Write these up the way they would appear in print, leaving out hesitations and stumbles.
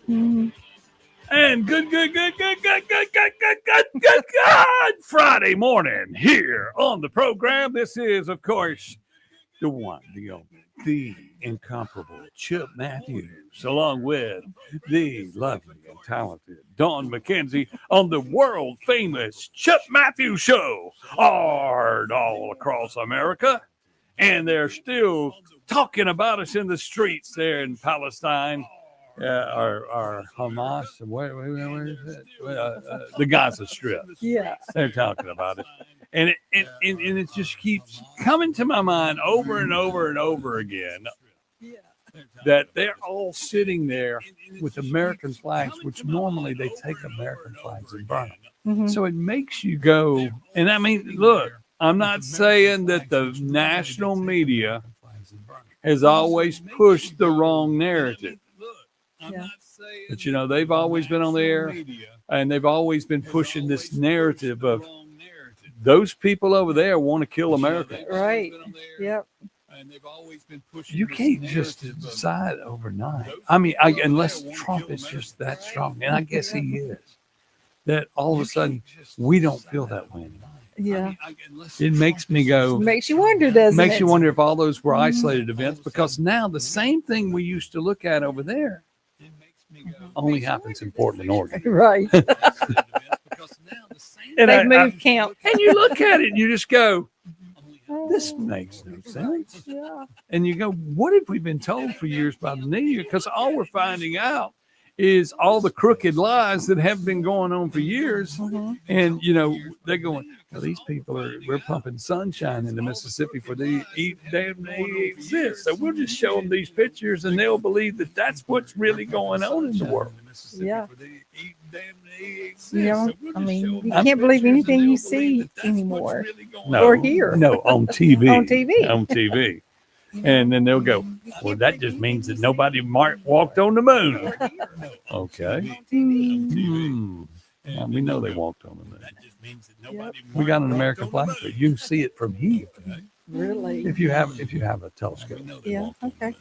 Mhm. And good Friday morning here on the program. This is, of course, the one, the only, the incomparable Chip Matthews, along with the lovely and talented Dawn McKenzie on the world famous Chip Matthews Show, heard all across America. And they're still talking about us in the streets there in Palestine. Or Hamas, where is it? The Gaza Strip. Yeah. They're talking about it. And it just keeps coming to my mind over and over and over again that they're all sitting there with American flags, which normally they take American flags and burn them. Mhm. So it makes you go, and I mean, look, I'm not saying that the national media has always pushed the wrong narrative. Yeah. But, you know, they've always been on the air and they've always been pushing this narrative of those people over there want to kill America. Right. Yep. You can't just decide overnight. I mean, unless Trump is just that strong, and I guess he is, that all of a sudden we don't feel that way anymore. Yeah. It makes me go, Makes you wonder, doesn't it? makes you wonder if all those were isolated events, because now the same thing we used to look at over there only happens in Portland, Oregon. Right. And They've moved camp. and you look at it and you just go, this makes no sense. Yeah. And you go, what have we been told for years by the media? Because all we're finding out is all the crooked lies that have been going on for years. Mhm. And, you know, they're going, well, these people we're pumping sunshine into Mississippi for they exist. So we'll just show them these pictures and they'll believe that that's what's really going on in the world. Yeah. You know, I mean, you can't believe anything you see anymore or hear. No, on TV. On TV. On TV. And then they'll go, well, that just means that nobody walked on the moon. Okay. Mm. Well, we know they walked on the moon. Yep. We got an American flag, but you can see it from here Really? if you have a telescope. Yeah. Okay.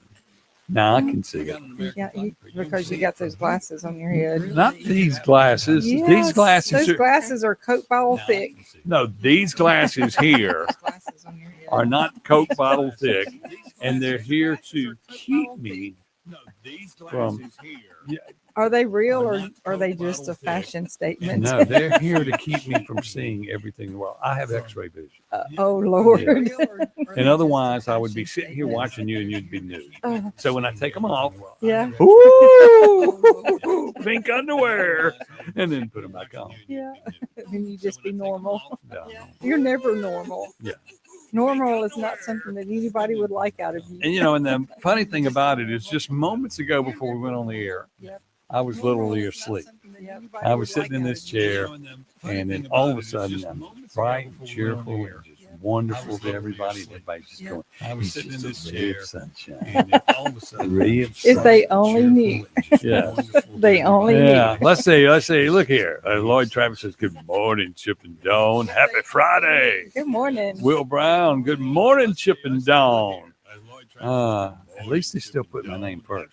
Now I can see it. Yeah. Because you got those glasses on your head. Not these glasses. These Yes, glasses Those are glasses are Coke bottle thick. no. These glasses here Glasses on your head. are not Coke bottle thick, and they're here to keep me from. Are they real or are they just a fashion statement? No, they're here to keep me from seeing everything in the world. I have X-ray vision, Oh Lord. and otherwise I would be sitting here watching you, and you'd be nude. So when I take them off, Yeah. ooh, pink underwear, and then put them back on. Yeah. And you just be normal. No. You're never normal. Yeah. Normal is not something that anybody would like out of you. And you know, and the funny thing about it is, just moments ago before we went on the air, Yep. I was literally asleep. Yep. I was sitting in this chair, and then all of a sudden, I'm bright, cheerful, and just wonderful to everybody. And everybody's just going, I was sitting in this chair, sunshine. And then all of a sudden, ray of If they sunshine, only knew. yeah. They only Yeah, let's see. Look here. Lloyd Travis says, good morning, Chip and Dawn. Happy Friday. knew. Good morning. Will Brown, good morning, Chip and Dawn. At least they still put my name first.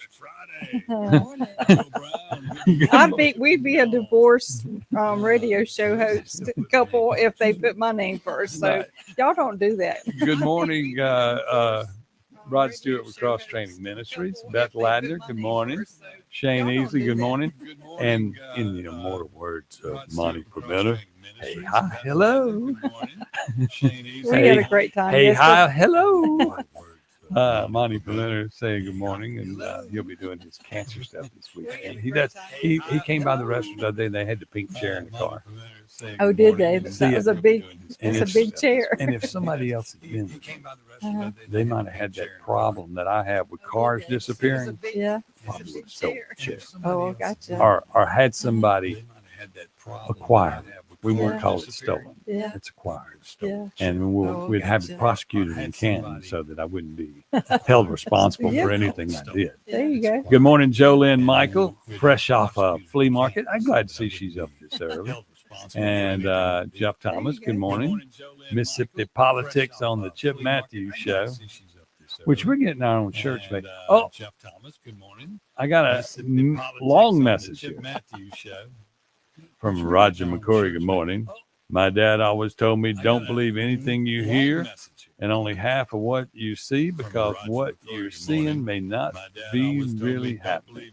We'd be a divorce radio show host couple if they put my name first. So Right. y'all don't do that. Good morning, Rod Stewart with Cross Training Ministries. Beth Ladner, good morning. Shane Easley, good morning. And in the immortal words of Monty Pimenta, hey, hi, hello. We had a great time. Hey, yesterday. hi, hello. Monty Pimenta saying good morning, and he'll be doing his cancer stuff this weekend. He does. He came by the restaurant the other day, and they had the pink chair in the car. Oh, did they? See That was it. a big. And It's a big chair. And if somebody else had been, Uh-huh. they might have had that problem that I have with cars disappearing. Yeah. Probably would have stolen the chair. Oh, gotcha. Or had somebody acquired it. We wouldn't Yeah. call it stolen. Yeah. It's acquired. Yeah. And we'd have it prosecuted in Canton so that I wouldn't be held responsible for anything I did. There you go. Good morning, Jolynn Michael, fresh off a flea market. I'm glad to see she's up this early. And Jeff Thomas, good morning. Mississippi Politics on the Chip Matthews Show. which we're getting our own shirts made. Jeff Thomas, good morning. I got a long message here from Roger McCory. Good morning. My dad always told me, don't believe anything you hear and only half of what you see, because what you're seeing may not be really happening.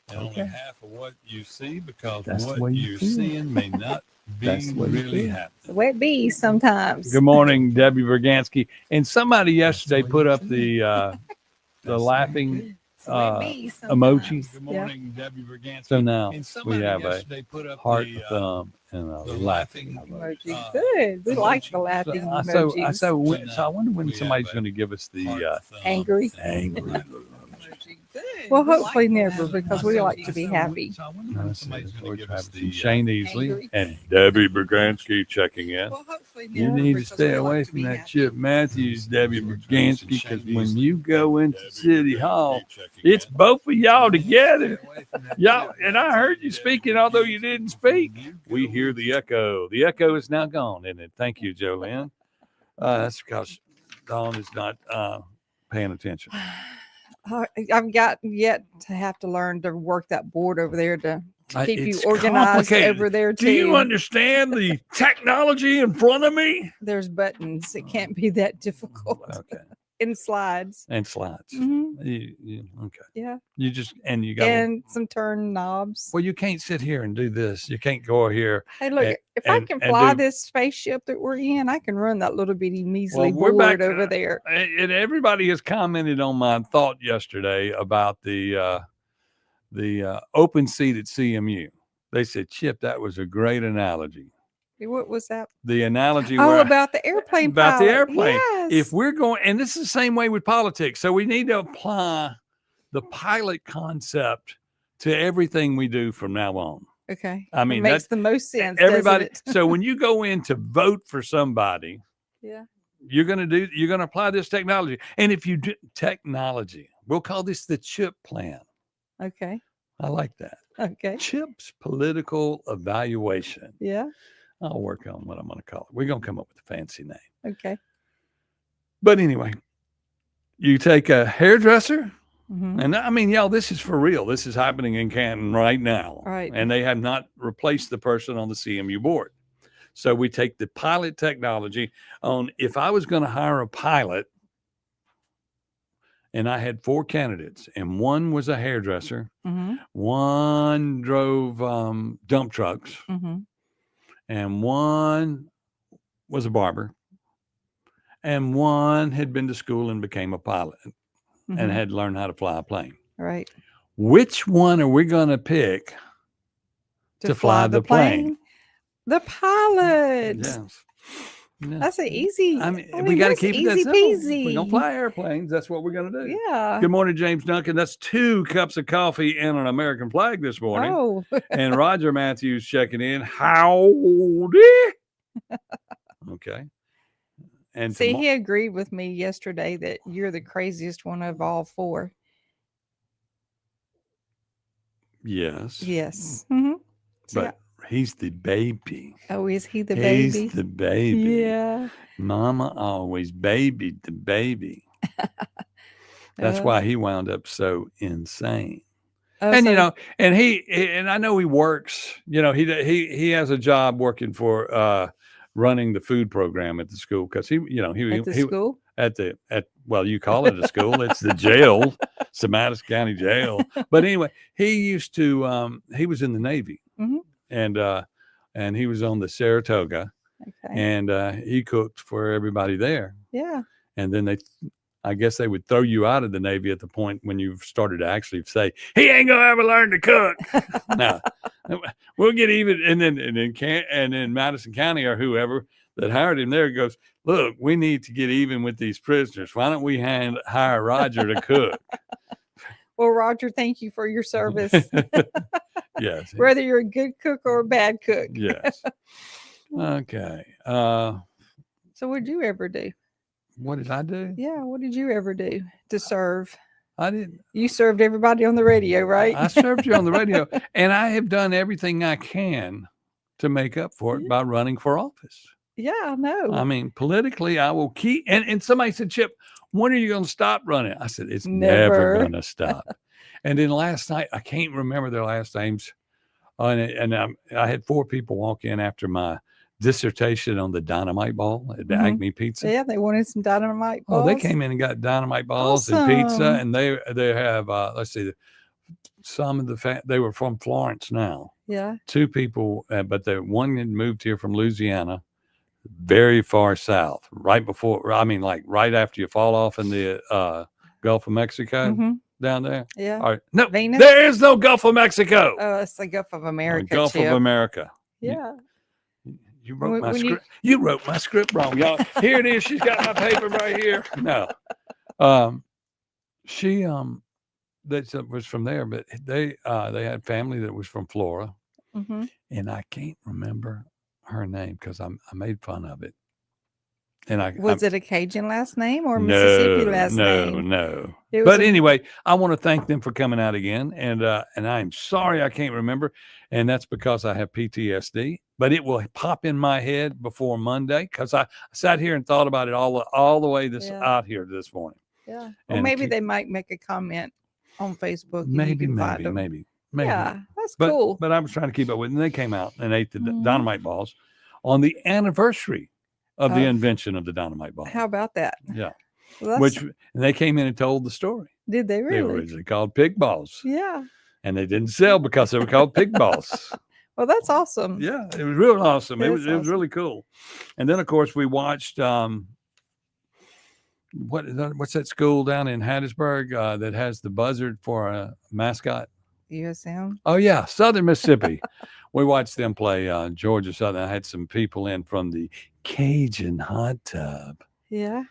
And only half of what you see, because That's what you're seeing may not be really happening. The way it be sometimes. Good morning, Debbie Bergansky. And somebody yesterday put up the laughing emoji. Good morning, Debbie Bergansky. So now And we somebody have a yesterday put up heart, the, thumb, and a laughing emoji. Emoji. Good. We like the laughing emojis. So I wonder when somebody's going to give us the Angry. angry. Well, hopefully never, because we like to be happy. Shane Easley and Debbie Bergansky checking in. You need to stay away from that Chip Matthews, Debbie Bergansky, because when you go into City Hall, it's both of y'all together. Y'all, and I heard you speaking, although you didn't speak. We hear the echo. The echo is now gone, isn't it? Thank you, Jolynn. That's because Dawn is not paying attention. I've got yet to have to learn to work that board over there to keep you It's organized complicated. over there too. Do you understand the technology in front of me? There's buttons. It can't be that difficult. Okay. In slides. And slides. Mhm. Okay. Yeah. You just, and you got, And some turn knobs. well, you can't sit here and do this. You can't go here. Hey, look, and- if I and- can and fly do- this spaceship that we're in, I can run that little bitty measly Well, we're board back, over there. And everybody has commented on my thought yesterday about the open seat at CMU. They said, Chip, that was a great analogy. What was that? The analogy Oh, where about the airplane about the pilot. airplane. Yes. If we're going, and this is the same way with politics, so we need to apply the pilot concept to everything we do from now on. Okay. I mean, it makes the most sense. Everybody. Doesn't it? So when you go in to vote for somebody, Yeah. you're going to apply this technology. And if you do technology, we'll call this the CHIP plan. Okay. I like that. Okay. CHIP's political evaluation. Yeah. I'll work on what I'm going to call it. We're going to come up with a fancy name. Okay. But anyway, you take a hairdresser, Mhm. and I mean, y'all, this is for real. This is happening in Canton right now. Right. And they have not replaced the person on the CMU board. So we take the pilot technology on, if I was going to hire a pilot and I had 4 candidates and one was a hairdresser, Mhm. one drove dump trucks, Mhm. and one was a barber, and one had been to school and became a pilot and Mhm. had learned how to fly a plane. Right. Which one are we going to pick to fly the plane? The pilot. Yes. Yeah. That's an easy. I mean, we got to that's keep it that easy simple. peasy. We're going to fly airplanes. That's what we're going to do. Yeah. Good morning, James Duncan. That's 2 cups of coffee and an American flag this morning. Oh. And Roger Matthews checking in. Howdy. Okay. And See, he agreed with me yesterday that you're the craziest one of all 4. yes. Yes. Mhm. So, But he's the baby. oh, is he the baby? He's the baby. Yeah. Mama always babied the baby. That's why he wound up so insane. Oh, And so- you know, and I know he works. You know, he has a job working for running the food program at the school, because he at the school. well, you call it a school. It's the jail, Samatus County Jail. But anyway, he used to he was in the Navy, Mhm. and he was on the Saratoga, Okay. and he cooked for everybody there. Yeah. And then I guess they would throw you out of the Navy at the point when you started to actually say, he ain't gonna ever learn to cook. No, we'll get even. And then Madison County or whoever that hired him there goes, look, we need to get even with these prisoners. Why don't we hire Roger to cook? Well, Roger, thank you for your service. Yes. Whether you're a good cook or a bad cook. Yes. Okay. So what did you ever do? What did I do? Yeah, what did you ever do to serve? I didn't. You served everybody on the radio, right? I served you on the radio, and I have done everything I can to make up for it by running for office. Yeah, I know. I mean, politically, I will keep. And somebody said, Chip, when are you going to stop running? I said, it's never Never. going to stop. And then last night, I can't remember their last names. I had 4 people walk in after my dissertation on the dynamite ball at the Mhm. Acme Pizza. Yeah, they wanted some dynamite balls. Oh, they came in and got dynamite balls and pizza, Awesome. and they have let's see, some of the they were from Florence now. Yeah. 2 people, but the one had moved here from Louisiana, very far south, right after you fall off in the Gulf of Mexico Mm-hmm. down there. Yeah. All right. No, Venus? there is no Gulf of Mexico. Oh, it's the Gulf of America. Gulf Chip. of America. Yeah. You wrote When- my when script. You wrote my script wrong, y'all. Here it is. She's got my paper right here. No, she that was from there, but they had family that was from Florida, Mm-hmm. and I can't remember her name because I made fun of it. And Was it a Cajun last name or Mississippi last name? No. It was But anyway, I want to thank them for coming out again, and I'm sorry I can't remember, and that's because I have PTSD. But it will pop in my head before Monday because I sat here and thought about it all the way out here this morning. Yeah. Well, And maybe they might make a comment on Facebook. And you Maybe. can find them. Yeah, that's But cool. but I was trying to keep up with it, and they came out and ate the Mhm. dynamite balls on the anniversary of the Of- invention of the dynamite ball. How about that? Yeah. Well, Which and they came in and told the story. did they They were really? originally called pig balls, Yeah. and they didn't sell because they were called pig balls. Well, that's awesome. Yeah, it was real awesome. It was That's awesome. really cool. And then of course we watched what's that school down in Hattiesburg that has the buzzard for a mascot? USM. Oh yeah, Southern Mississippi. We watched them play Georgia Southern. I had some people in from the Cajun Hot Tub Yeah.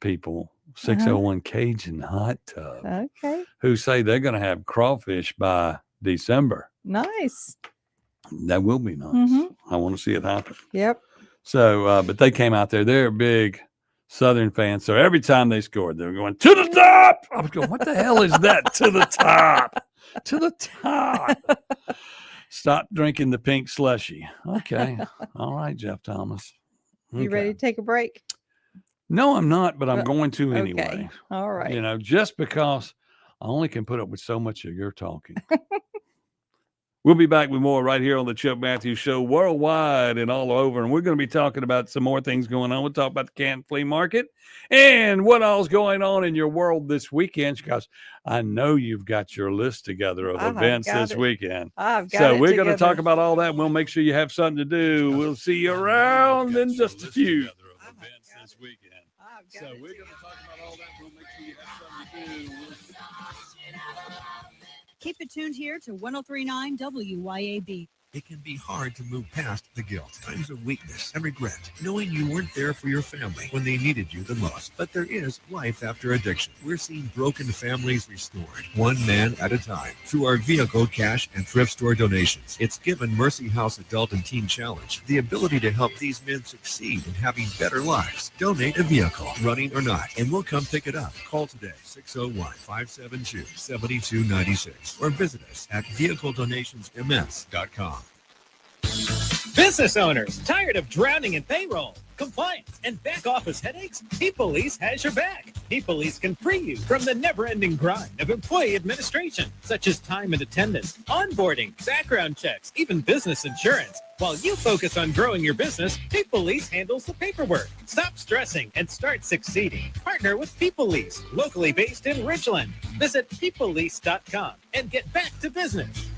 people, 601 Cajun Hot Tub, Okay. who say they're going to have crawfish by December. Nice. That will be nice. Mhm. I want to see it happen. Yep. So, but they came out there. They're big Southern fans. So every time they scored, they were going to the top. I was going, what the hell is that? To the top. To the top. Stop drinking the pink slushy. Okay. All right, Jeff Thomas. You ready to take a break? No, I'm not, but I'm going to Okay. anyway. All right. You know, just because I only can put up with so much of your talking. We'll be back with more right here on the Chuck Matthews Show, worldwide and all over. And we're going to be talking about some more things going on. We'll talk about the Canton Flea Market and what all's going on in your world this weekend, because I know you've got your list together of events this weekend. I've got So it we're going to together. talk about all that. We'll make sure you have something to do. We'll see you around in just a few. This weekend. I've got So it we're going to together. talk about all that. We'll make sure you have something to do. Keep it tuned here to 103.9 WYAB. It can be hard to move past the guilt, times of weakness and regret, knowing you weren't there for your family when they needed you the most. But there is life after addiction. We're seeing broken families restored, one man at a time, through our vehicle, cash, and thrift store donations. It's given Mercy House Adult and Teen Challenge the ability to help these men succeed in having better lives. Donate a vehicle, running or not, and we'll come pick it up. Call today, 601-572-7296, or visit us at vehicledonationsms.com. Business owners, tired of drowning in payroll, compliance, and back office headaches? ePolice has your back. ePolice can free you from the never-ending grind of employee administration, such as time and attendance, onboarding, background checks, even business insurance. While you focus on growing your business, ePolice handles the paperwork. Stop stressing and start succeeding. Partner with ePolice, locally based in Ridgeland. Visit ePolice.com and get back to business.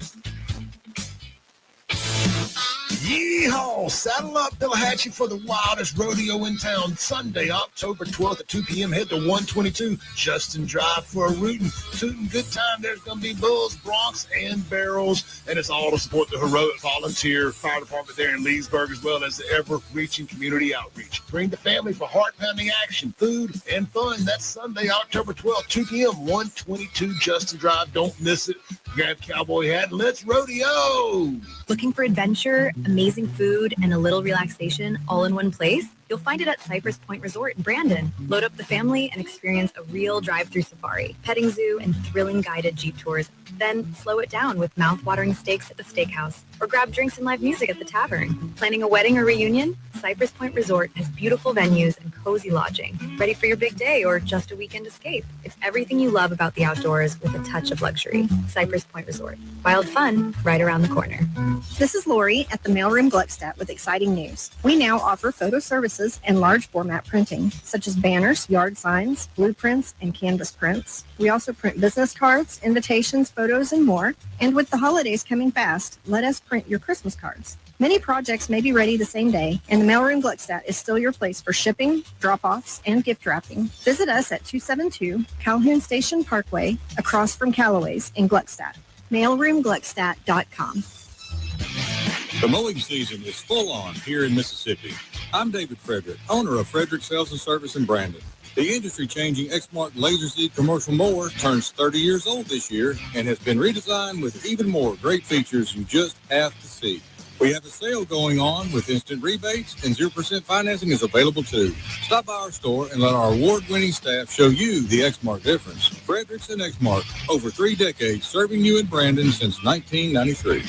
Yeehaw! Saddle up, Tallahatchie, for the wildest rodeo in town. Sunday, October 12th at 2 p.m. Head to 122 Justin Drive for a rootin', tootin' good time. There's going to be bulls, broncs, and barrels, and it's all to support the heroic volunteer fire department there in Leesburg, as well as the ever-reaching community outreach. Bring the family for heart-pounding action, food, and fun. That's Sunday, October 12th, 2 p.m., 122 Justin Drive. Don't miss it. Grab cowboy hat and let's rodeo! Looking for adventure, amazing food, and a little relaxation all in one place? You'll find it at Cypress Point Resort in Brandon. Load up the family and experience a real drive-through safari, petting zoo, and thrilling guided Jeep tours. Then slow it down with mouth-watering steaks at the steakhouse, or grab drinks and live music at the tavern. Planning a wedding or reunion? Cypress Point Resort has beautiful venues and cozy lodging. Ready for your big day or just a weekend escape? It's everything you love about the outdoors with a touch of luxury. Cypress Point Resort. Wild fun right around the corner. This is Lori at the Mailroom Gluckstadt with exciting news. We now offer photo services and large format printing, such as banners, yard signs, blueprints, and canvas prints. We also print business cards, invitations, photos, and more. And with the holidays coming fast, let us print your Christmas cards. Many projects may be ready the same day, and the Mailroom Gluckstadt is still your place for shipping, drop-offs, and gift wrapping. Visit us at 272 Calhoun Station Parkway, across from Callaway's in Gluckstadt. MailroomGluckstadt.com. The mowing season is full on here in Mississippi. I'm David Frederick, owner of Frederick Sales and Service in Brandon. The industry-changing Exmark Laser Z commercial mower turns 30 years old this year and has been redesigned with even more great features you just have to see. We have a sale going on with instant rebates, and 0% financing is available too. Stop by our store and let our award-winning staff show you the Exmark difference. Fredericks and Exmark, over 3 decades serving you in Brandon since 1993.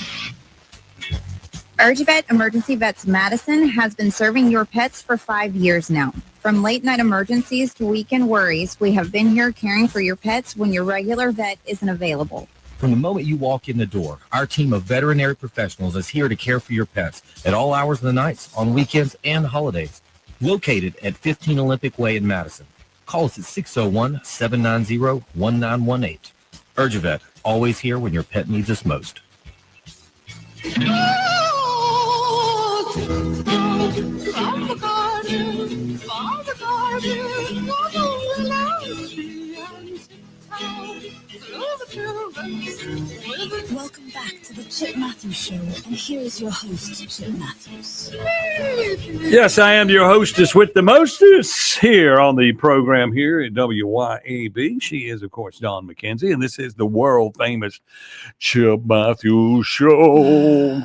UrgiVet Emergency Vets Madison has been serving your pets for 5 years now. From late-night emergencies to weekend worries, we have been here caring for your pets when your regular vet isn't available. From the moment you walk in the door, our team of veterinary professionals is here to care for your pets at all hours of the night, on weekends and holidays. Located at 15 Olympic Way in Madison. Call us at 601-790-1918. UrgiVet, always here when your pet needs us most. Welcome back to the Chip Matthews Show, and here's your host, Chip Matthews. Yes, I am your hostess with the mostest here on the program here at WYAB. She is, of course, Dawn McKenzie, and this is the world-famous Chip Matthews Show.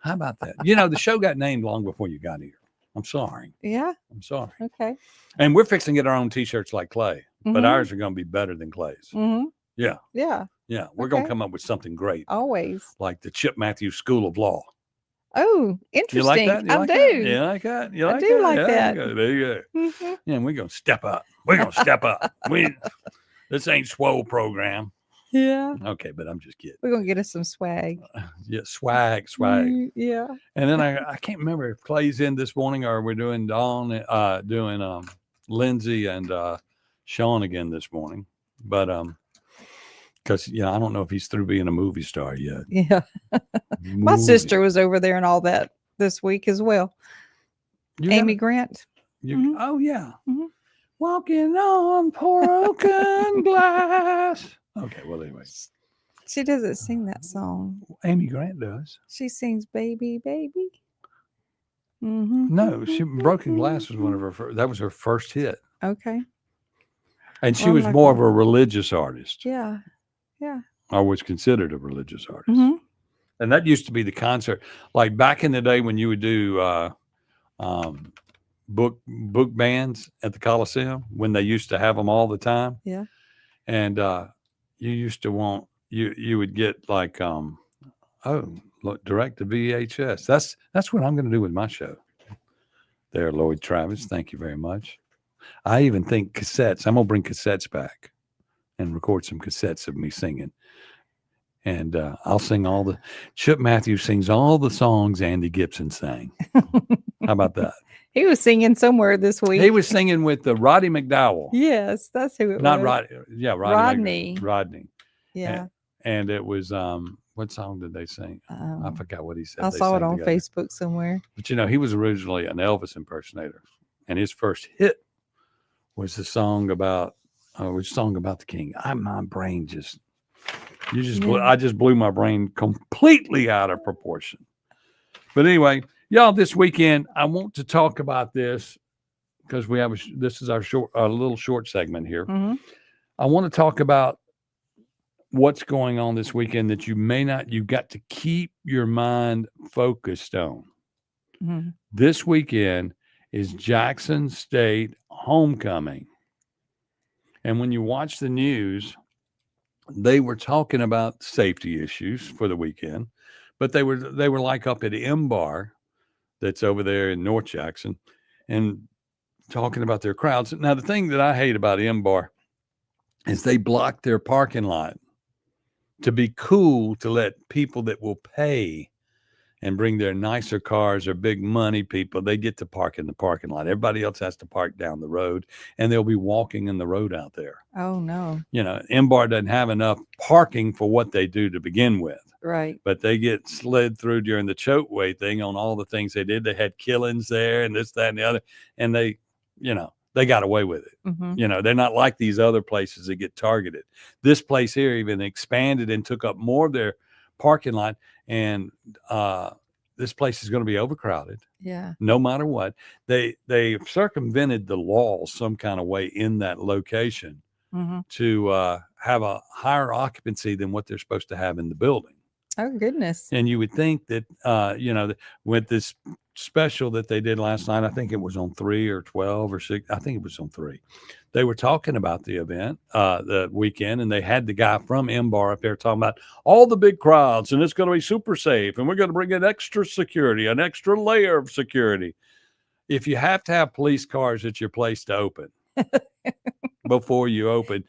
How about that? You know, the show got named long before you got here. I'm sorry. Yeah. I'm sorry. Okay. And we're fixing to get our own T-shirts like Clay, but Mhm. ours are going to be better than Clay's. Mm-hmm. Yeah. Yeah. Yeah. We're going to Okay. come up with something great, Always. like the Chip Matthews School of Law. Oh, You interesting. like that? You I like do. that? You like that? You I like do that? like Yeah, that. There you go. Mhm. Yeah, we're going to step up. We're going to step up. This ain't swole program. Yeah. Okay, but I'm just kidding. We're going to get us some swag. Yeah, swag. Yeah. And then I can't remember if Clay's in this morning or we're doing Dawn, doing Lindsay and Sean again this morning. But because I don't know if he's through being a movie star yet. Yeah. My Movie. sister was over there and all that this week as well. You Amy got- Grant. you- Mhm. Oh yeah. Mhm. Walking on broken glass. Okay, well anyway, She doesn't sing that song. Amy Grant does. She sings "Baby, Baby." Mm-hmm. No, Broken Glass was one of her. That was her first hit, Okay. and she Well, was like more that. of a religious artist, Yeah. Yeah. or was considered a religious artist. Mm-hmm. And that used to be the concert, like back in the day when you would do book bands at the Coliseum, when they used to have them all the time. Yeah. And you used to want you would get like look, direct to VHS. That's what I'm going to do with my show. There, Lloyd Travis. Thank you very much. I even think cassettes. I'm going to bring cassettes back and record some cassettes of me singing. And I'll sing all the Chip Matthews sings all the songs Andy Gibson sang. How about that? He was singing somewhere this week. He was singing with Roddy McDowell. Yes, that's who it Not was. Roddy. Yeah, Rodney. Rodney. Yeah. And it was what song did they sing? I forgot what he said. I They saw it sang on together. Facebook somewhere. But he was originally an Elvis impersonator, and his first hit was the song about the King. My brain just I just blew my brain completely out of proportion. But anyway, y'all, this weekend I want to talk about this because we have this is our little short segment here. Mm-hmm. I want to talk about what's going on this weekend that you've got to keep your mind focused on. Mm-hmm. This weekend is Jackson State homecoming. And when you watch the news, they were talking about safety issues for the weekend, but they were like up at M-Bar that's over there in North Jackson, and talking about their crowds. Now, the thing that I hate about M-Bar is they block their parking lot to be cool to let people that will pay and bring their nicer cars or big money people, they get to park in the parking lot. Everybody else has to park down the road, and they'll be walking in the road out there. Oh, no. You know, M-Bar doesn't have enough parking for what they do to begin with. Right. But they get slid through during the chokeway thing on all the things they did. They had killings there and this, that, and the other. And they, you know, they got away with it. Mm-hmm. You know, they're not like these other places that get targeted. This place here even expanded and took up more of their parking lot. And this place is going to be overcrowded. Yeah. No matter what. They circumvented the law some kind of way in that location to have a higher occupancy than what they're supposed to have in the building. Oh, goodness. And you would think that, you know, with this special that they did last night, I think it was on 3 or 12 or 6. I think it was on 3. They were talking about the event, the weekend, and they had the guy from M-Bar up there talking about all the big crowds, and it's going to be super safe, and we're going to bring in extra security, an extra layer of security. If you have to have police cars at your place to open before you open,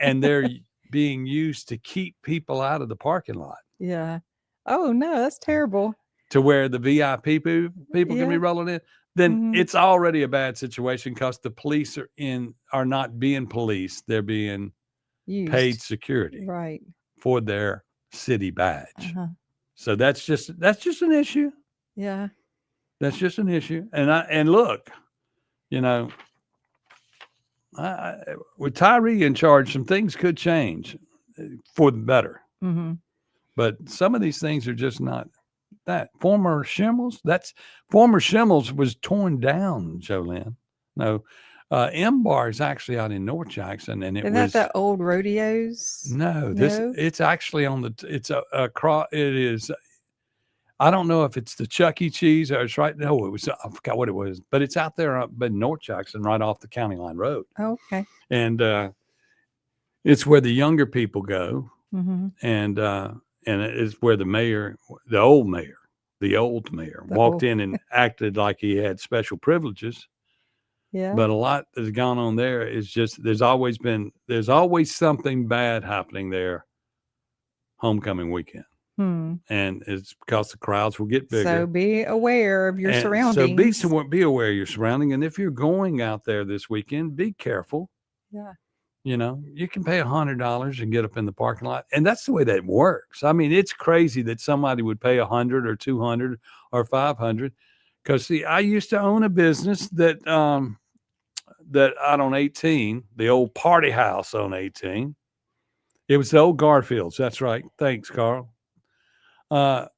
and they're being used to keep people out of the parking lot. Yeah. Oh, no, that's terrible. To where the VIP people can be rolling in, then it's already a bad situation because the police are not being policed. They're being paid security for their city badge. So that's just an issue. Yeah. That's just an issue. And look, you know, with Tyree in charge, some things could change for the better. But some of these things are just not that. Former Schimmels was torn down, Jolynn. No, M-Bar is actually out in North Jackson, and Isn't that the old rodeos? No, it's actually on the. It's it is. I don't know if it's the Chuck E. Cheese or it's right. No, it was. I forgot what it was, but it's out there in North Jackson, right off the County Line Road. Oh, okay. And it's where the younger people go, and it is where the old mayor walked in and acted like he had special privileges. Yeah. But a lot that's gone on there is just there's always something bad happening there homecoming weekend. And it's because the crowds will get bigger. So be aware of your surroundings. So be aware of your surrounding. And if you're going out there this weekend, be careful. Yeah. You know, you can pay $100 and get up in the parking lot. And that's the way that works. I mean, it's crazy that somebody would pay $100 or $200 or $500. Because, see, I used to own a business that out on 18, the old party house on 18. It was the old Garfield's. That's right. Thanks, Carl. But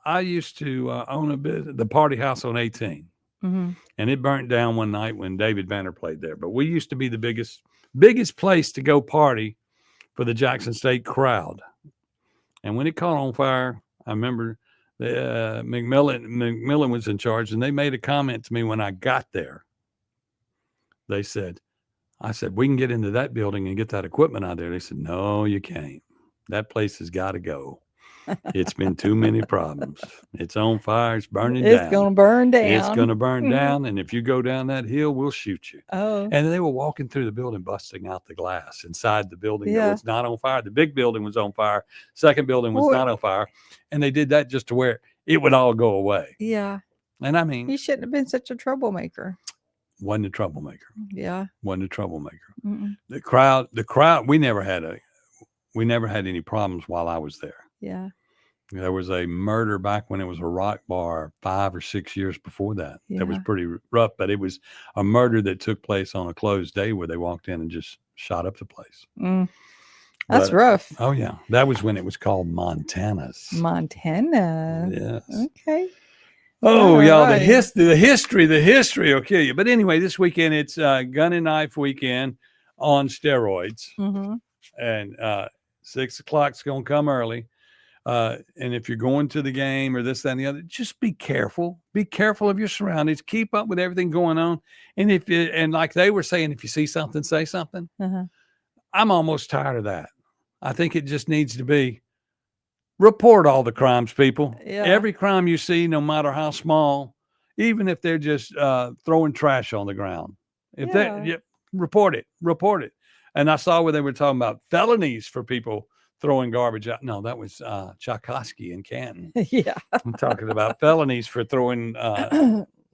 I used to own the party house on 18. And it burnt down one night when David Banner played there. But we used to be the biggest place to go party for the Jackson State crowd. And when it caught on fire, I remember McMillan was in charge, and they made a comment to me when I got there. I said, we can get into that building and get that equipment out there. They said, no, you can't. That place has got to go. It's been too many problems. It's on fire. It's burning down. It's going to burn down. It's going to burn down. And if you go down that hill, we'll shoot you. Oh. And they were walking through the building, busting out the glass inside the building that was not on fire. The big building was on fire. Second building was not on fire. And they did that just to where it would all go away. Yeah. And I mean, he shouldn't have been such a troublemaker. Wasn't a troublemaker. Yeah. Wasn't a troublemaker. The crowd, we never had any problems while I was there. Yeah. There was a murder back when it was a rock bar 5 or 6 years before that. That was pretty rough, but it was a murder that took place on a closed day where they walked in and just shot up the place. That's rough. Oh, yeah. That was when it was called Montana's. Montana. Yes. Okay. Oh, y'all, the history will kill you. But anyway, this weekend, it's Gun and Knife weekend on steroids. And 6 o'clock's going to come early. And if you're going to the game or this, that, and the other, just be careful. Be careful of your surroundings. Keep up with everything going on. And and like they were saying, if you see something, say something. I'm almost tired of that. I think it just needs to be, report all the crimes, people. Yeah. Every crime you see, no matter how small, even if they're just throwing trash on the ground, report it. And I saw where they were talking about felonies for people throwing garbage out. No, that was Tchaikovsky in Canton. Yeah. I'm talking about felonies for throwing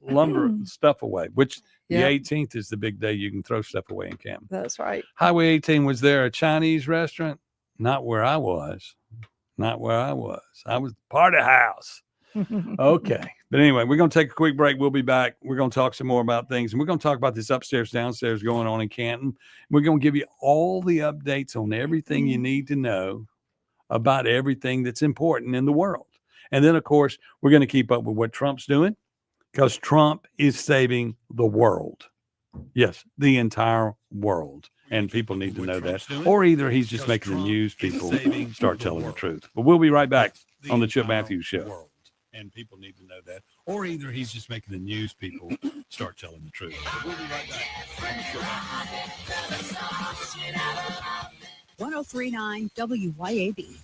lumber stuff away, which the 18th is the big day you can throw stuff away in Canton. That's right. Highway 18, was there a Chinese restaurant? Not where I was. I was party house. Okay. But anyway, we're going to take a quick break. We'll be back. We're going to talk some more about things. And we're going to talk about this upstairs, downstairs going on in Canton. We're going to give you all the updates on everything you need to know about everything that's important in the world. And then, of course, we're going to keep up with what Trump's doing, because Trump is saving the world. Yes, the entire world. And people need to know that. Or either he's just making the news people start telling the truth. But we'll be right back on the Chip Matthews Show. And people need to know that. Or either he's just making the news people start telling the truth. We'll be right back. 1039 WYAB.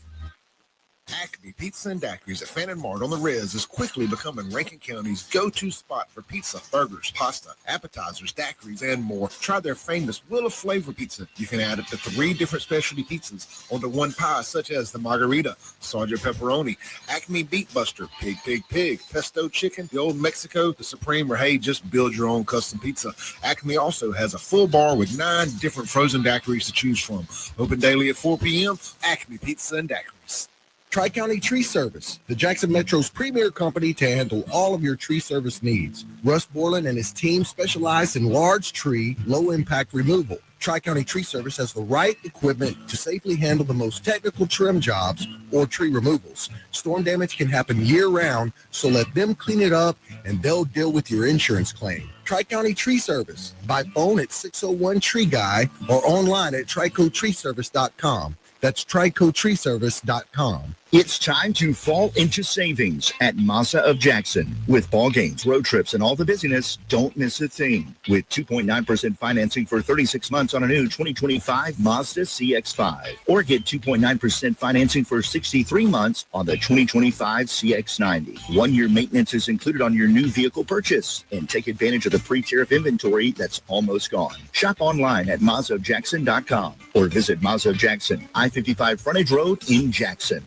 Acme Pizza and Daiquiris at Fannin Mart on the Res is quickly becoming Rankin County's go-to spot for pizza, burgers, pasta, appetizers, daiquiris, and more. Try their famous Wheel of Flavor pizza. You can add up to 3 different specialty pizzas onto one pie, such as the Margarita, Sergeant Pepperoni, Acme Beat Buster, Pig, Pesto Chicken, the Old Mexico, the Supreme, or hey, just build your own custom pizza. Acme also has a full bar with 9 different frozen daiquiris to choose from. Open daily at 4 p.m. Acme Pizza and Daiquiris. Tri-County Tree Service, the Jackson Metro's premier company to handle all of your tree service needs. Russ Borland and his team specialize in large tree, low-impact removal. Tri-County Tree Service has the right equipment to safely handle the most technical trim jobs or tree removals. Storm damage can happen year-round, so let them clean it up and they'll deal with your insurance claim. Tri-County Tree Service, by phone at 601-TREE-GUY or online at tricotreeservice.com. That's tricotreeservice.com. It's time to fall into savings at Mazda of Jackson. With ball games, road trips, and all the busyness, don't miss a thing. With 2.9% financing for 36 months on a new 2025 Mazda CX-5. Or get 2.9% financing for 63 months on the 2025 CX-90. 1-year maintenance is included on your new vehicle purchase. And take advantage of the pre-tariff inventory that's almost gone. Shop online at MazdaofJackson.com or visit Mazda of Jackson, I-55 Frontage Road in Jackson.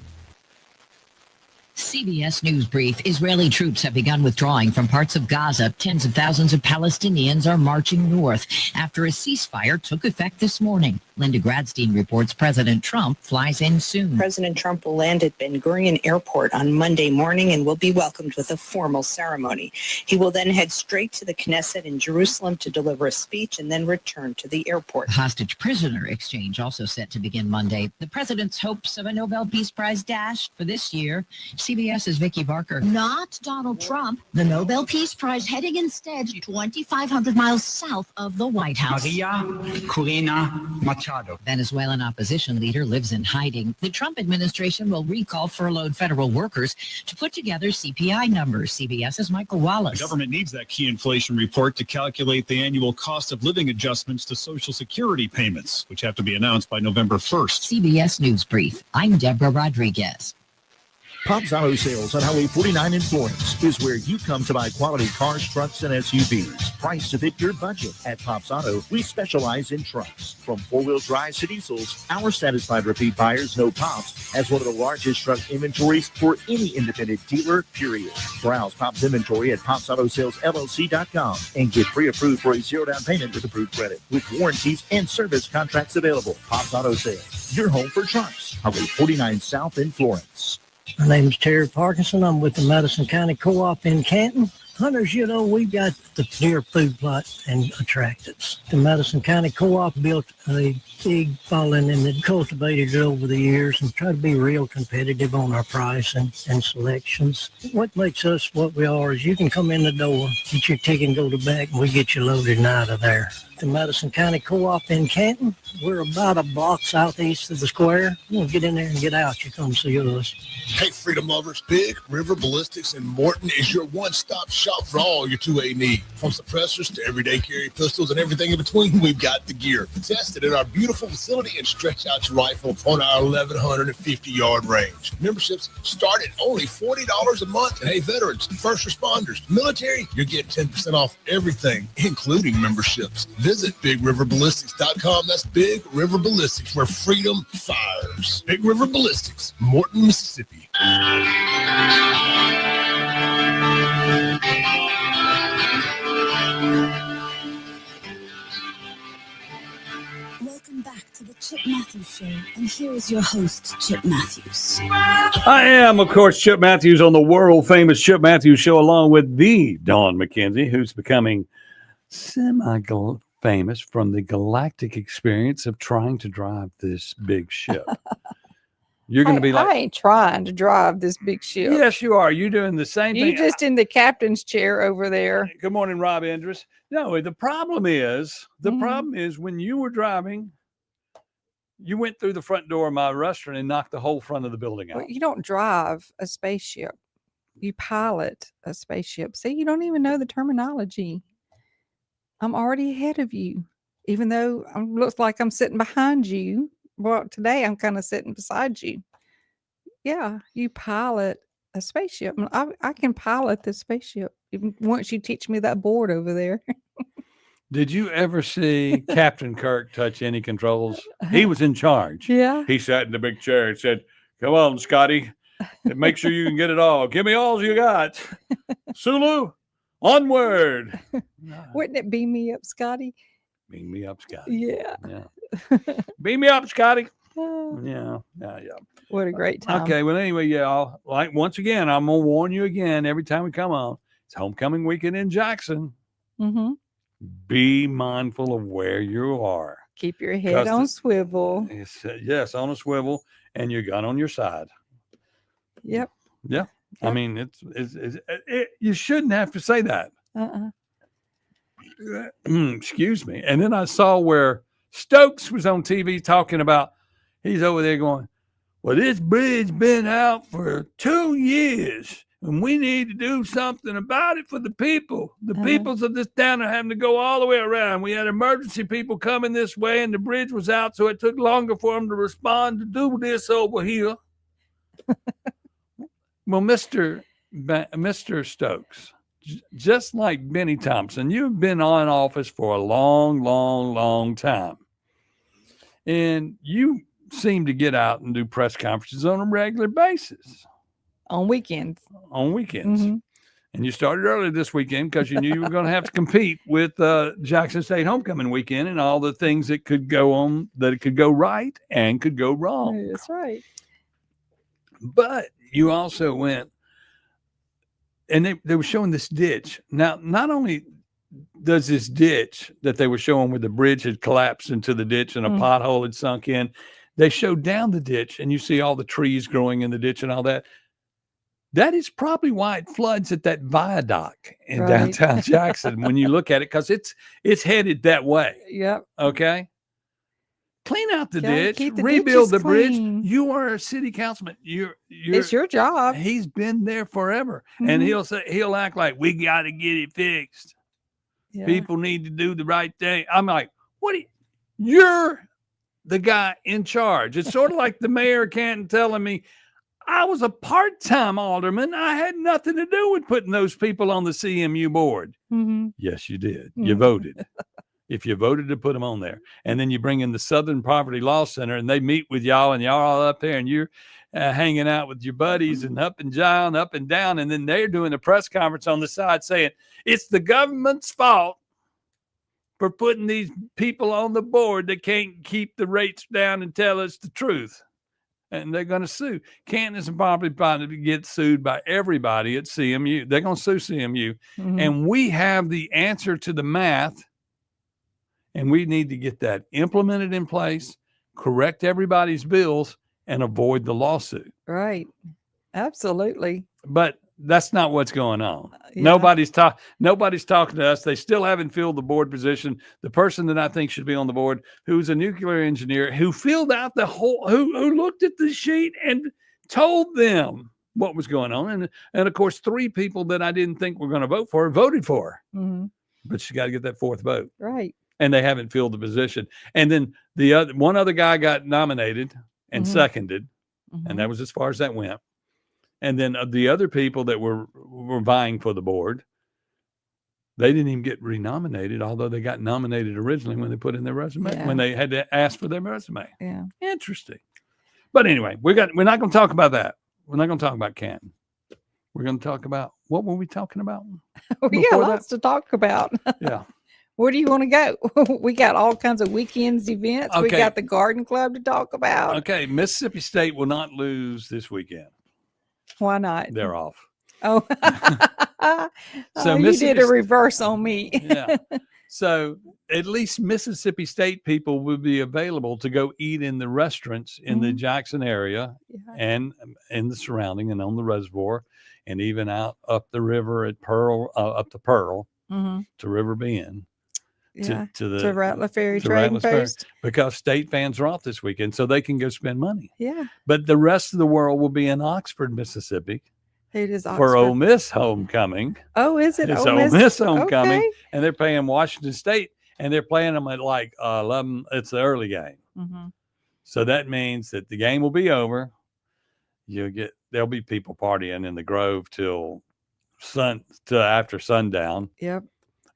CBS News Brief. Israeli troops have begun withdrawing from parts of Gaza. Tens of thousands of Palestinians are marching north after a ceasefire took effect this morning. Linda Gradstein reports President Trump flies in soon. President Trump will land at Ben Gurion Airport on Monday morning and will be welcomed with a formal ceremony. He will then head straight to the Knesset in Jerusalem to deliver a speech and then return to the airport. Hostage prisoner exchange also set to begin Monday. The president's hopes of a Nobel Peace Prize dashed for this year. CBS's Vicki Barker. Not Donald Trump. The Nobel Peace Prize heading instead 2,500 miles south of the White House. Maria Corina Machado. Venezuelan opposition leader lives in hiding. The Trump administration will recall furloughed federal workers to put together CPI numbers. CBS's Michael Wallace. The government needs that key inflation report to calculate the annual cost of living adjustments to Social Security payments, which have to be announced by November 1st. CBS News Brief. I'm Deborah Rodriguez. Pops Auto Sales on Highway 49 in Florence is where you come to buy quality cars, trucks, and SUVs. Priced to fit your budget. At Pops Auto, we specialize in trucks. From four-wheel drives to diesels, our satisfied repeat buyers know Pops has one of the largest truck inventories for any independent dealer, period. Browse Pops inventory at PopsAutoSalesLLC.com and get pre-approved for a zero down payment with approved credit. With warranties and service contracts available. Pops Auto Sales, your home for trucks. Highway 49 South in Florence. My name is Terry Parkinson. I'm with the Madison County Co-op in Canton. Hunters, you know, we've got the deer food plot and attractants. The Madison County Co-op built a big following and cultivated it over the years and tried to be real competitive on our price and selections. What makes us what we are is you can come in the door, get your ticket and go to back, and we get you loaded and out of there. the Madison County Co-op in Canton. We're about a block southeast of the square. We'll get in there and get out. You come see us. Hey, freedom lovers, Big River Ballistics in Morton is your one-stop shop for all your 2A need. From suppressors to everyday carry pistols and everything in between, we've got the gear. Test it in our beautiful facility and stretch out your rifle on our 1,150-yard range. Memberships start at only $40 a month. And hey, veterans, first responders, military, you're getting 10% off everything, including memberships. Visit BigRiverBallistics.com. That's Big River Ballistics, where freedom fires. Big River Ballistics, Morton, Mississippi. Welcome back to the Chip Matthews Show, and here is your host, Chip Matthews. I am, of course, Chip Matthews on the world-famous Chip Matthews Show, along with the Dawn McKenzie, who's becoming semi-famous from the galactic experience of trying to drive this big ship. You're going to be like, I ain't trying to drive this big ship. Yes, you are. You're doing the same thing. You just in the captain's chair over there. Good morning, Rob Endress. No, the problem is when you were driving, you went through the front door of my restaurant and knocked the whole front of the building out. Well, you don't drive a spaceship. You pilot a spaceship. See, you don't even know the terminology. I'm already ahead of you, even though it looks like I'm sitting behind you. Well, today I'm kind of sitting beside you. Yeah, you pilot a spaceship. I can pilot this spaceship even once you teach me that board over there. Did you ever see Captain Kirk touch any controls? He was in charge. Yeah. He sat in the big chair and said, "Come on, Scotty, and make sure you can get it all. Give me all you got. Sulu, onward." Wouldn't it beam me up, Scotty? Beam me up, Scotty. Yeah. Beam me up, Scotty. Yeah. What a great time. Okay, well, anyway, y'all, like, once again, I'm going to warn you again every time we come on. It's homecoming weekend in Jackson. Mm-hmm. Be mindful of where you are. Keep your head on swivel. Yes, on a swivel, and your gun on your side. Yep. Yeah. I mean, you shouldn't have to say that. Excuse me. And then I saw where Stokes was on TV talking about, he's over there going, well, this bridge been out for 2 years, and we need to do something about it for the people. The peoples of this town are having to go all the way around. We had emergency people coming this way, and the bridge was out, so it took longer for them to respond to do this over here. Well, Mr. Stokes, just like Benny Thompson, you've been on office for a long, long, long time. And you seem to get out and do press conferences on a regular basis. On weekends. Mm-hmm. And you started early this weekend because you knew you were going to have to compete with Jackson State homecoming weekend and all the things that could go on, that it could go right and could go wrong. That's right. But you also went, and they were showing this ditch. Now, not only does this ditch that they were showing where the bridge had collapsed into the ditch and a pothole had sunk in, they showed down the ditch and you see all the trees growing in the ditch and all that. That is probably why it floods at that viaduct in downtown Jackson when you look at it, because it's headed that way. Yep. Okay. Clean out the ditch, keep the rebuild the ditches bridge. clean. You are a city councilman. It's your job. He's been there forever. And he'll act like we got to get it fixed. Yeah. People need to do the right thing. I'm like, you're the guy in charge. It's sort of like the mayor of Canton telling me, I was a part-time alderman. I had nothing to do with putting those people on the CMU board. Mm-hmm. Yes, you did. You voted. If you voted to put them on there, and then you bring in the Southern Poverty Law Center and they meet with y'all and y'all all up there and you're hanging out with your buddies and up and down, up and down. And then they're doing a press conference on the side saying it's the government's fault for putting these people on the board that can't keep the rates down and tell us the truth. And they're going to sue. Canton is probably going to get sued by everybody at CMU. They're going to sue CMU. Mm-hmm. And we have the answer to the math. And we need to get that implemented in place, correct everybody's bills, and avoid the lawsuit. Right. Absolutely. But that's not what's going on. Yeah. Nobody's talking to us. They still haven't filled the board position. The person that I think should be on the board, who's a nuclear engineer, who filled out the whole, who looked at the sheet and told them what was going on. And of course, 3 people that I didn't think were going to vote for her voted for her. Mm-hmm. But you got to get that 4th vote. Right. And they haven't filled the position. And then one other guy got nominated and seconded, and that was as far as that went. And then the other people that were vying for the board, they didn't even get renominated, although they got nominated originally when they put in their resume, when they had to ask for their resume. Yeah. Interesting. But anyway, we're not going to talk about that. We're not going to talk about Canton. We're going to talk about, what were we talking about? We got lots to talk about. Yeah. Where do you want to go? We got all kinds of weekends events. We Okay. got the garden club to talk about. Okay. Mississippi State will not lose this weekend. Why not? They're off. Oh, So you Mississippi did a reverse on me. Yeah. So at least Mississippi State people will be available to go eat in the restaurants in the Jackson area and in the surrounding and on the reservoir, and even out up the river at Pearl, up to Pearl, to River Bend. Yeah, To the to Rattler Ferry to Trading Rattler Ferry, Post. because state fans are off this weekend, so they can go spend money. Yeah, But the rest of the world will be in Oxford, Mississippi, it is for Oxford. Ole Miss homecoming. Oh, is it? It's Ole Ole Miss homecoming, Okay. and they're playing Washington State, and they're playing them at like 11. It's the early game, Mhm. so that means that the game will be over. There'll be people partying in the Grove till after sundown. Yep.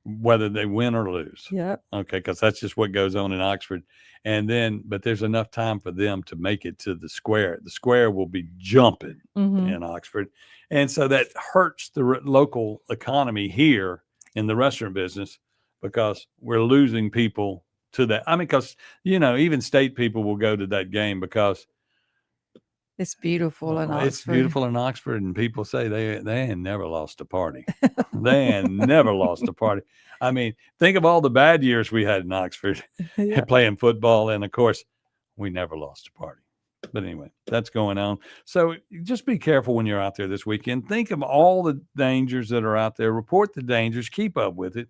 Whether they win or lose. Yep. Okay, because that's just what goes on in Oxford. And then, but there's enough time for them to make it to the square. The square will be jumping Mhm. in Oxford. And so that hurts the local economy here in the restaurant business, because we're losing people to that. I mean, because, even state people will go to that game because It's beautiful in Oxford. it's beautiful in Oxford, and people say they ain't never lost a party. They ain't never lost a party. I mean, think of all the bad years we had in Oxford Yeah. playing football, and of course, we never lost a party. But anyway, that's going on. So just be careful when you're out there this weekend. Think of all the dangers that are out there. Report the dangers. Keep up with it.